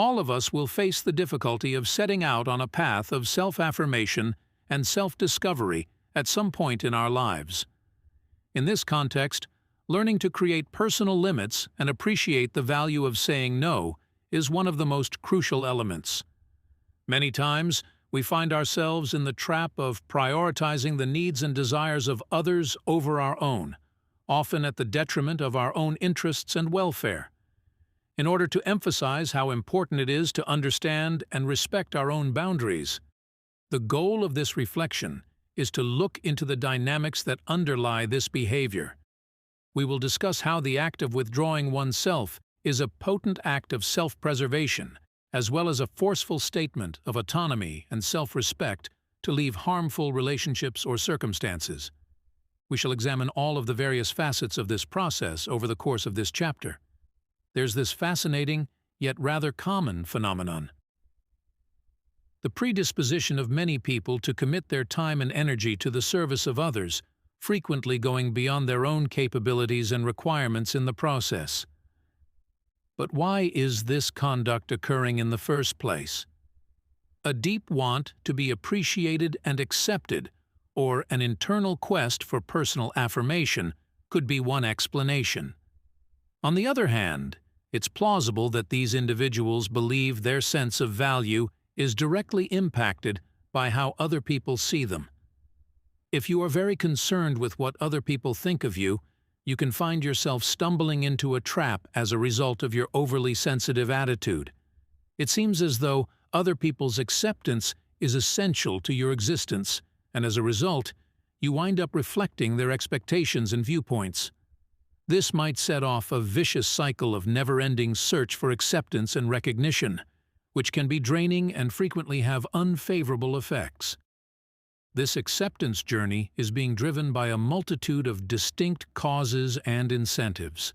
All of us will face the difficulty of setting out on a path of self-affirmation and self-discovery at some point in our lives. In this context, learning to create personal limits and appreciate the value of saying no is one of the most crucial elements. Many times, we find ourselves in the trap of prioritizing the needs and desires of others over our own, often at the detriment of our own interests and welfare. In order to emphasize how important it is to understand and respect our own boundaries, the goal of this reflection is to look into the dynamics that underlie this behavior. We will discuss how the act of withdrawing oneself is a potent act of self-preservation, as well as a forceful statement of autonomy and self-respect to leave harmful relationships or circumstances. We shall examine all of the various facets of this process over the course of this chapter. There's this fascinating, yet rather common phenomenon. The predisposition of many people to commit their time and energy to the service of others, frequently going beyond their own capabilities and requirements in the process. But why is this conduct occurring in the first place? A deep want to be appreciated and accepted, or an internal quest for personal affirmation, could be one explanation. On the other hand, it's plausible that these individuals believe their sense of value is directly impacted by how other people see them. If you are very concerned with what other people think of you, you can find yourself stumbling into a trap as a result of your overly sensitive attitude. It seems as though other people's acceptance is essential to your existence, and as a result, you wind up reflecting their expectations and viewpoints. This might set off a vicious cycle of never-ending search for acceptance and recognition, which can be draining and frequently have unfavorable effects. This acceptance journey is being driven by a multitude of distinct causes and incentives.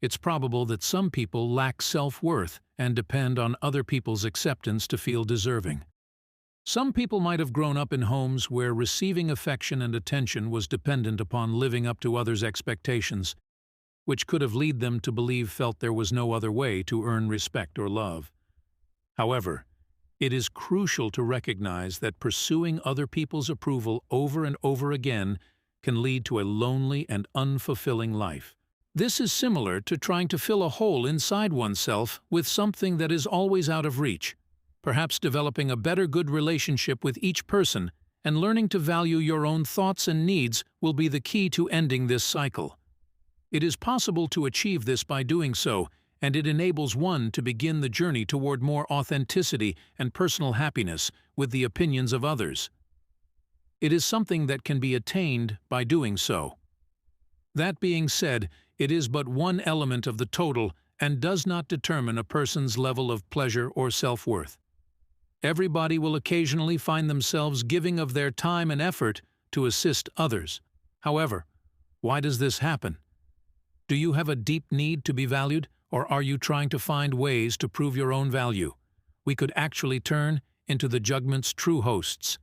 It's probable that some people lack self-worth and depend on other people's acceptance to feel deserving. Some people might have grown up in homes where receiving affection and attention was dependent upon living up to others' expectations, which could have led them to believe there was no other way to earn respect or love. However, it is crucial to recognize that pursuing other people's approval over and over again can lead to a lonely and unfulfilling life. This is similar to trying to fill a hole inside oneself with something that is always out of reach. Perhaps developing a better good relationship with each person and learning to value your own thoughts and needs will be the key to ending this cycle. It is possible to achieve this by doing so, and it enables one to begin the journey toward more authenticity and personal happiness with the opinions of others. It is something that can be attained by doing so. That being said, it is but one element of the total and does not determine a person's level of pleasure or self-worth. Everybody will occasionally find themselves giving of their time and effort to assist others. However, why does this happen? Do you have a deep need to be valued, or are you trying to find ways to prove your own value? We could actually turn into the judgment's true hosts.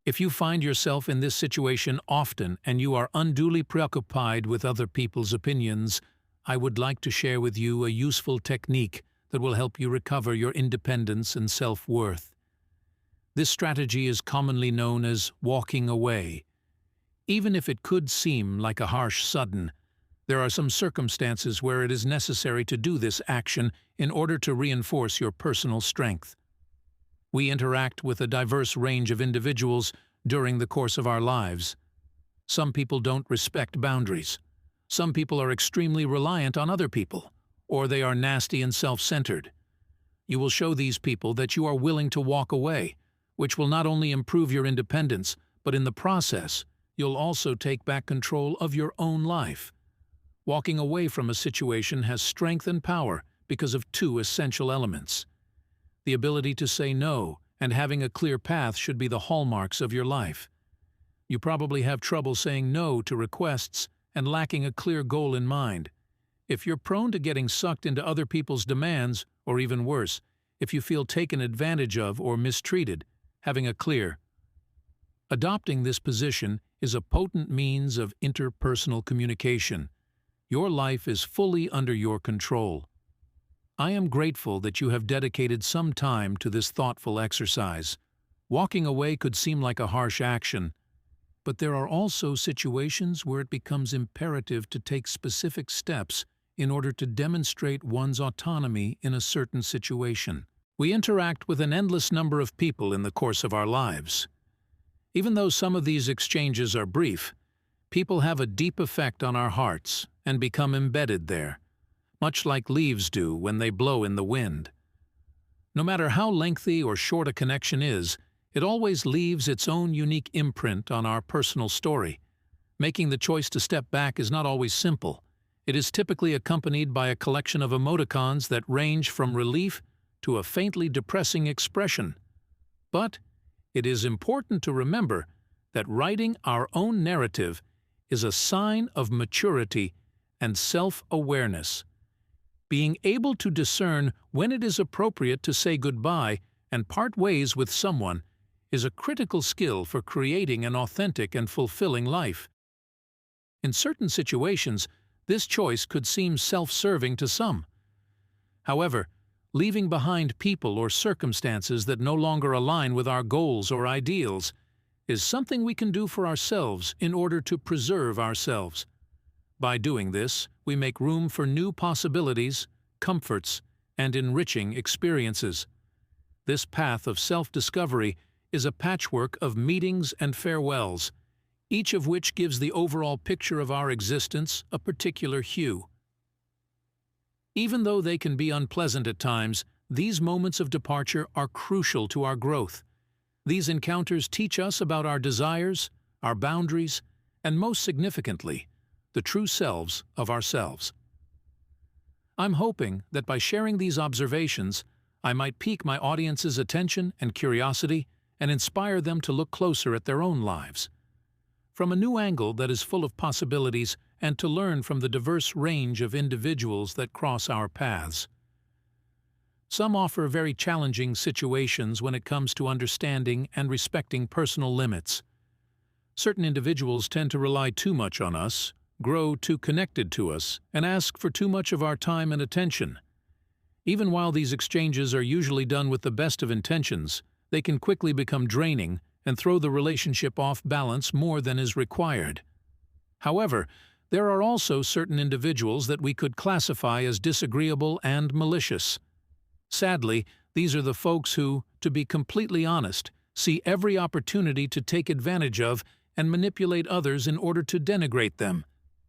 If you find yourself in this situation often and you are unduly preoccupied with other people's opinions, I would like to share with you a useful technique that will help you recover your independence and self-worth. This strategy is commonly known as walking away. Even if it could seem like a harsh sudden, there are some circumstances where it is necessary to do this action in order to reinforce your personal strength. We interact with a diverse range of individuals during the course of our lives. Some people don't respect boundaries. Some people are extremely reliant on other people, or they are nasty and self-centered. You will show these people that you are willing to walk away, which will not only improve your independence, but in the process, you'll also take back control of your own life. Walking away from a situation has strength and power because of two essential elements. The ability to say no and having a clear path should be the hallmarks of your life. You probably have trouble saying no to requests and lacking a clear goal in mind. If you're prone to getting sucked into other people's demands, or even worse, if you feel taken advantage of or mistreated, having a clear. Adopting this position is a potent means of interpersonal communication. Your life is fully under your control. I am grateful that you have dedicated some time to this thoughtful exercise. Walking away could seem like a harsh action, but there are also situations where it becomes imperative to take specific steps in order to demonstrate one's autonomy in a certain situation. We interact with an endless number of people in the course of our lives. Even though some of these exchanges are brief, people have a deep effect on our hearts and become embedded there, much like leaves do when they blow in the wind. No matter how lengthy or short a connection is, it always leaves its own unique imprint on our personal story. Making the choice to step back is not always simple. It is typically accompanied by a collection of emoticons that range from relief to a faintly depressing expression. But it is important to remember that writing our own narrative is a sign of maturity and self-awareness. Being able to discern when it is appropriate to say goodbye and part ways with someone is a critical skill for creating an authentic and fulfilling life. In certain situations, this choice could seem self-serving to some. However, leaving behind people or circumstances that no longer align with our goals or ideals is something we can do for ourselves in order to preserve ourselves. By doing this, we make room for new possibilities, comforts, and enriching experiences. This path of self-discovery is a patchwork of meetings and farewells, each of which gives the overall picture of our existence a particular hue. Even though they can be unpleasant at times, these moments of departure are crucial to our growth. These encounters teach us about our desires, our boundaries, and most significantly, the true selves of ourselves. I'm hoping that by sharing these observations, I might pique my audience's attention and curiosity and inspire them to look closer at their own lives from a new angle that is full of possibilities and to learn from the diverse range of individuals that cross our paths. Some offer very challenging situations when it comes to understanding and respecting personal limits. Certain individuals tend to rely too much on us, grow too connected to us, and ask for too much of our time and attention. Even while these exchanges are usually done with the best of intentions, they can quickly become draining and throw the relationship off balance more than is required. However, there are also certain individuals that we could classify as disagreeable and malicious. Sadly, these are the folks who, to be completely honest, see every opportunity to take advantage of and manipulate others in order to denigrate them.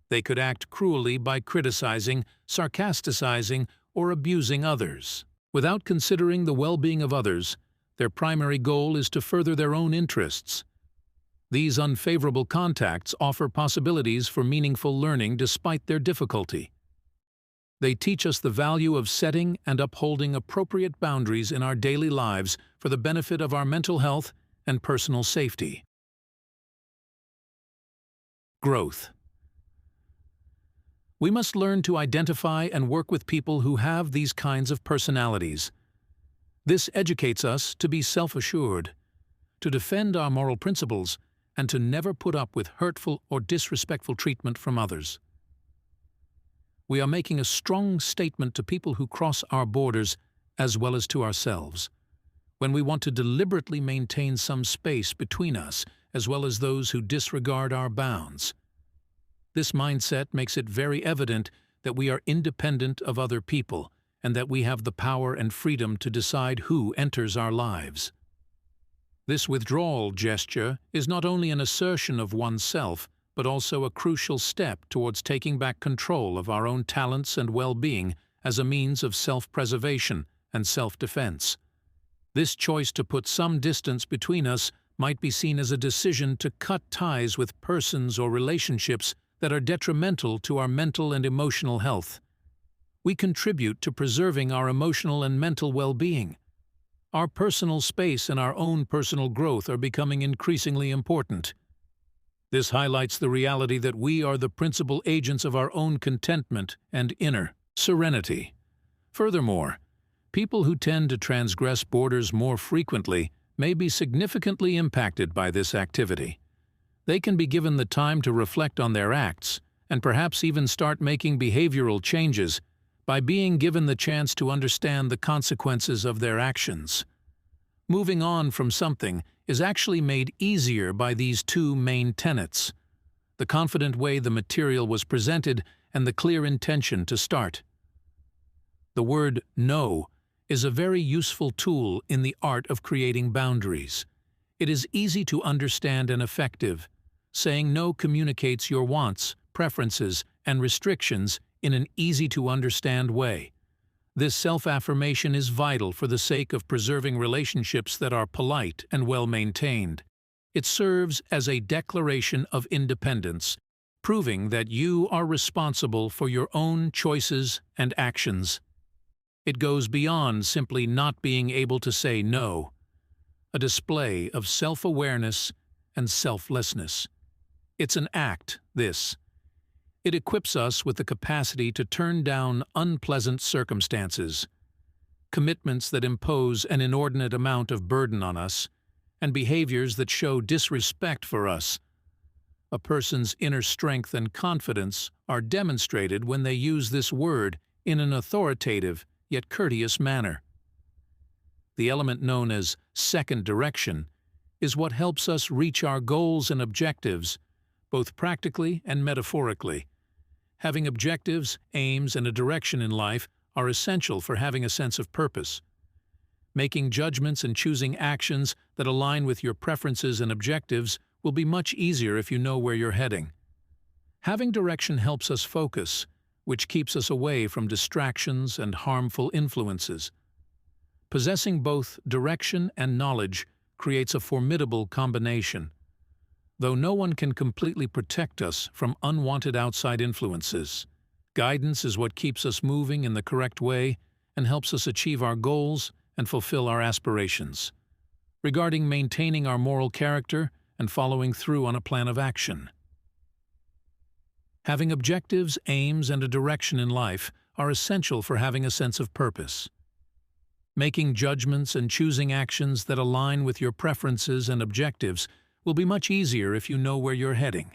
They could act cruelly by criticizing, sarcasticizing, or abusing others. Without considering the well-being of others, their primary goal is to further their own interests. These unfavorable contacts offer possibilities for meaningful learning despite their difficulty. They teach us the value of setting and upholding appropriate boundaries in our daily lives for the benefit of our mental health and personal safety. Growth. We must learn to identify and work with people who have these kinds of personalities. This educates us to be self-assured, to defend our moral principles, and to never put up with hurtful or disrespectful treatment from others. We are making a strong statement to people who cross our borders as well as to ourselves, when we want to deliberately maintain some space between us as well as those who disregard our bounds. This mindset makes it very evident that we are independent of other people and that we have the power and freedom to decide who enters our lives. This withdrawal gesture is not only an assertion of oneself, but also a crucial step towards taking back control of our own talents and well-being as a means of self-preservation and self-defense. This choice to put some distance between us might be seen as a decision to cut ties with persons or relationships that are detrimental to our mental and emotional health. We contribute to preserving our emotional and mental well-being. Our personal space and our own personal growth are becoming increasingly important. This highlights the reality that we are the principal agents of our own contentment and inner serenity. Furthermore, people who tend to transgress borders more frequently may be significantly impacted by this activity. They can be given the time to reflect on their acts and perhaps even start making behavioral changes, by being given the chance to understand the consequences of their actions. Moving on from something is actually made easier by these two main tenets: the confident way the material was presented and the clear intention to start. The word "no" is a very useful tool in the art of creating boundaries. It is easy to understand and effective. Saying no communicates your wants, preferences, and restrictions in an easy-to-understand way. This self-affirmation is vital for the sake of preserving relationships that are polite and well-maintained. It serves as a declaration of independence, proving that you are responsible for your own choices and actions. It goes beyond simply not being able to say no, a display of self-awareness and selflessness. It's an act, this. It equips us with the capacity to turn down unpleasant circumstances, commitments that impose an inordinate amount of burden on us, and behaviors that show disrespect for us. A person's inner strength and confidence are demonstrated when they use this word in an authoritative yet courteous manner. The element known as second direction is what helps us reach our goals and objectives, both practically and metaphorically. Having objectives, aims, and a direction in life are essential for having a sense of purpose. Making judgments and choosing actions that align with your preferences and objectives will be much easier if you know where you're heading. Having direction helps us focus, which keeps us away from distractions and harmful influences. Possessing both direction and knowledge creates a formidable combination. Though no one can completely protect us from unwanted outside influences, guidance is what keeps us moving in the correct way and helps us achieve our goals and fulfill our aspirations. Regarding maintaining our moral character and following through on a plan of action. Having objectives, aims, and a direction in life are essential for having a sense of purpose. Making judgments and choosing actions that align with your preferences and objectives will be much easier if you know where you're heading.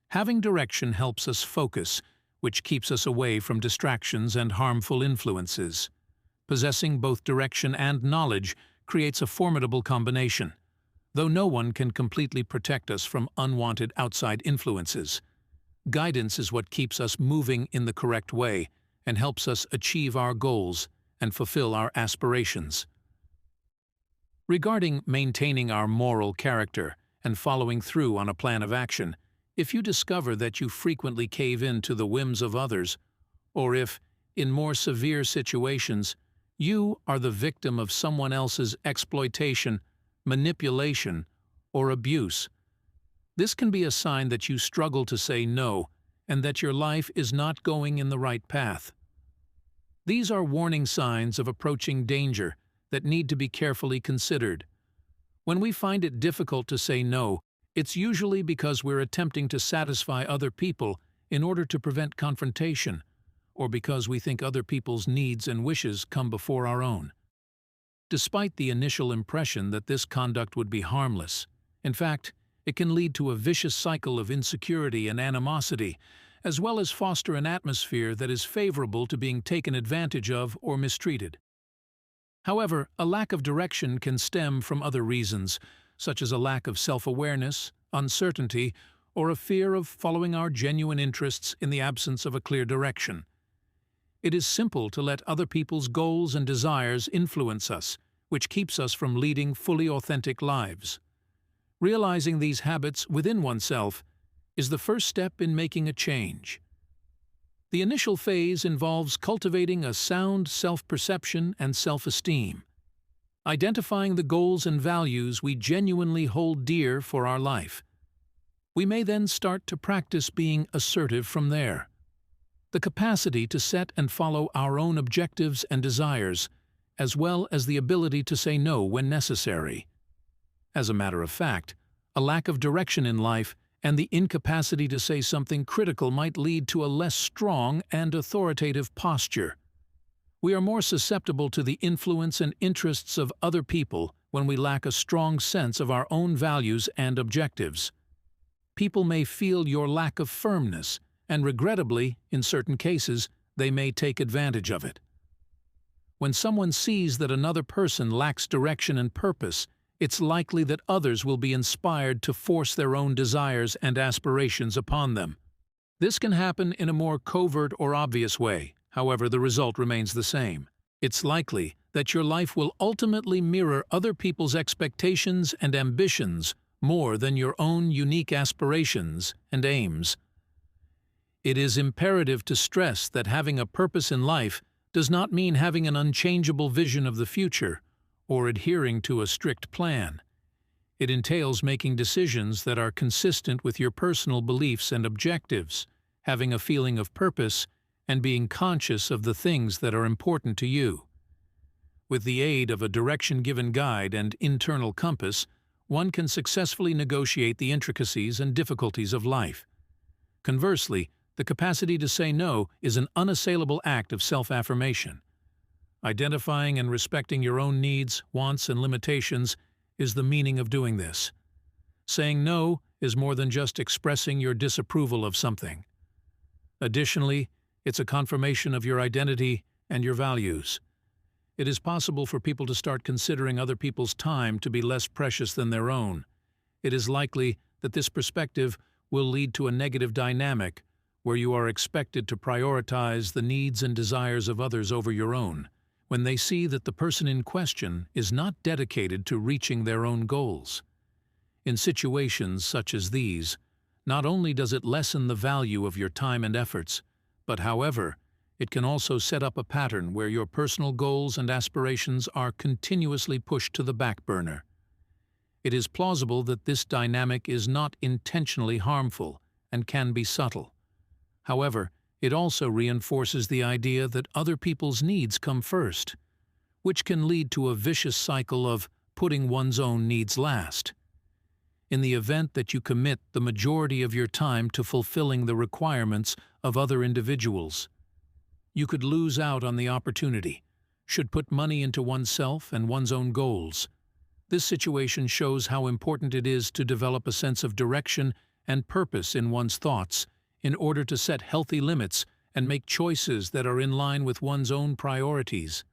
Having direction helps us focus, which keeps us away from distractions and harmful influences. Possessing both direction and knowledge creates a formidable combination. Though no one can completely protect us from unwanted outside influences, guidance is what keeps us moving in the correct way and helps us achieve our goals and fulfill our aspirations. Regarding maintaining our moral character and following through on a plan of action, if you discover that you frequently cave in to the whims of others, or if, in more severe situations, you are the victim of someone else's exploitation, manipulation, or abuse, this can be a sign that you struggle to say no and that your life is not going in the right path. These are warning signs of approaching danger that need to be carefully considered. When we find it difficult to say no, it's usually because we're attempting to satisfy other people in order to prevent confrontation, or because we think other people's needs and wishes come before our own. Despite the initial impression that this conduct would be harmless, in fact, it can lead to a vicious cycle of insecurity and animosity, as well as foster an atmosphere that is favorable to being taken advantage of or mistreated. However, a lack of direction can stem from other reasons, such as a lack of self-awareness, uncertainty, or a fear of following our genuine interests in the absence of a clear direction. It is simple to let other people's goals and desires influence us, which keeps us from leading fully authentic lives. Realizing these habits within oneself is the first step in making a change. The initial phase involves cultivating a sound self-perception and self-esteem, identifying the goals and values we genuinely hold dear for our life. We may then start to practice being assertive from there. The capacity to set and follow our own objectives and desires, as well as the ability to say no when necessary. As a matter of fact, a lack of direction in life and the incapacity to say something critical might lead to a less strong and authoritative posture. We are more susceptible to the influence and interests of other people when we lack a strong sense of our own values and objectives. People may feel your lack of firmness, and regrettably, in certain cases, they may take advantage of it. When someone sees that another person lacks direction and purpose, it's likely that others will be inspired to force their own desires and aspirations upon them. This can happen in a more covert or obvious way, however, the result remains the same. It's likely that your life will ultimately mirror other people's expectations and ambitions more than your own unique aspirations and aims. It is imperative to stress that having a purpose in life does not mean having an unchangeable vision of the future or adhering to a strict plan. It entails making decisions that are consistent with your personal beliefs and objectives, having a feeling of purpose, and being conscious of the things that are important to you. With the aid of a direction-given guide and internal compass, one can successfully negotiate the intricacies and difficulties of life. Conversely, the capacity to say no is an unassailable act of self-affirmation. Identifying and respecting your own needs, wants, and limitations is the meaning of doing this. Saying no is more than just expressing your disapproval of something. Additionally, it's a confirmation of your identity and your values. It is possible for people to start considering other people's time to be less precious than their own. It is likely that this perspective will lead to a negative dynamic where you are expected to prioritize the needs and desires of others over your own, when they see that the person in question is not dedicated to reaching their own goals. In situations such as these, not only does it lessen the value of your time and efforts, but however, it can also set up a pattern where your personal goals and aspirations are continuously pushed to the back burner. It is plausible that this dynamic is not intentionally harmful and can be subtle. However, it also reinforces the idea that other people's needs come first, which can lead to a vicious cycle of putting one's own needs last. In the event that you commit the majority of your time to fulfilling the requirements of other individuals, you could lose out on the opportunity, should put money into oneself and one's own goals. This situation shows how important it is to develop a sense of direction and purpose in one's thoughts in order to set healthy limits and make choices that are in line with one's own priorities.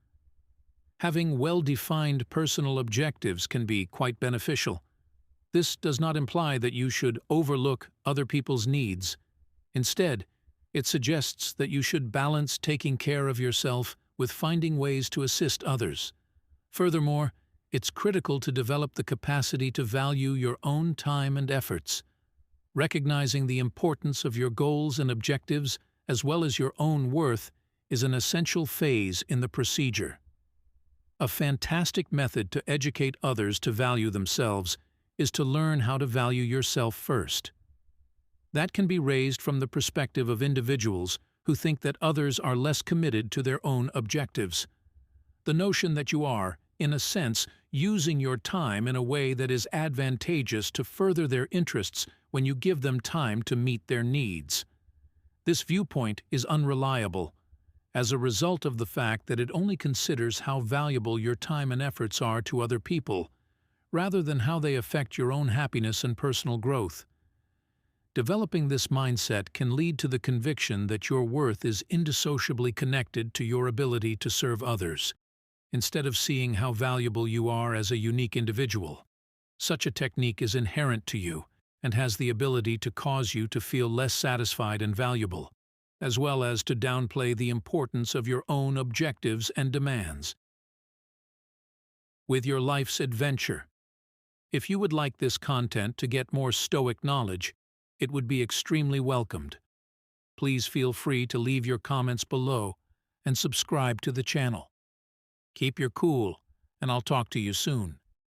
Having well-defined personal objectives can be quite beneficial. This does not imply that you should overlook other people's needs. Instead, it suggests that you should balance taking care of yourself with finding ways to assist others. Furthermore, it's critical to develop the capacity to value your own time and efforts. Recognizing the importance of your goals and objectives, as well as your own worth, is an essential phase in the procedure. A fantastic method to educate others to value themselves is to learn how to value yourself first. That can be raised from the perspective of individuals who think that others are less committed to their own objectives. The notion that you are, in a sense, using your time in a way that is advantageous to further their interests when you give them time to meet their needs. This viewpoint is unreliable, as a result of the fact that it only considers how valuable your time and efforts are to other people, rather than how they affect your own happiness and personal growth. Developing this mindset can lead to the conviction that your worth is indissolubly connected to your ability to serve others, instead of seeing how valuable you are as a unique individual. Such a technique is inherent to you and has the ability to cause you to feel less satisfied and valuable, as well as to downplay the importance of your own objectives and demands. With your life's adventure. If you would like this content to get more Stoic knowledge, it would be extremely welcomed. Please feel free to leave your comments below and subscribe to the channel. Keep your cool, and I'll talk to you soon.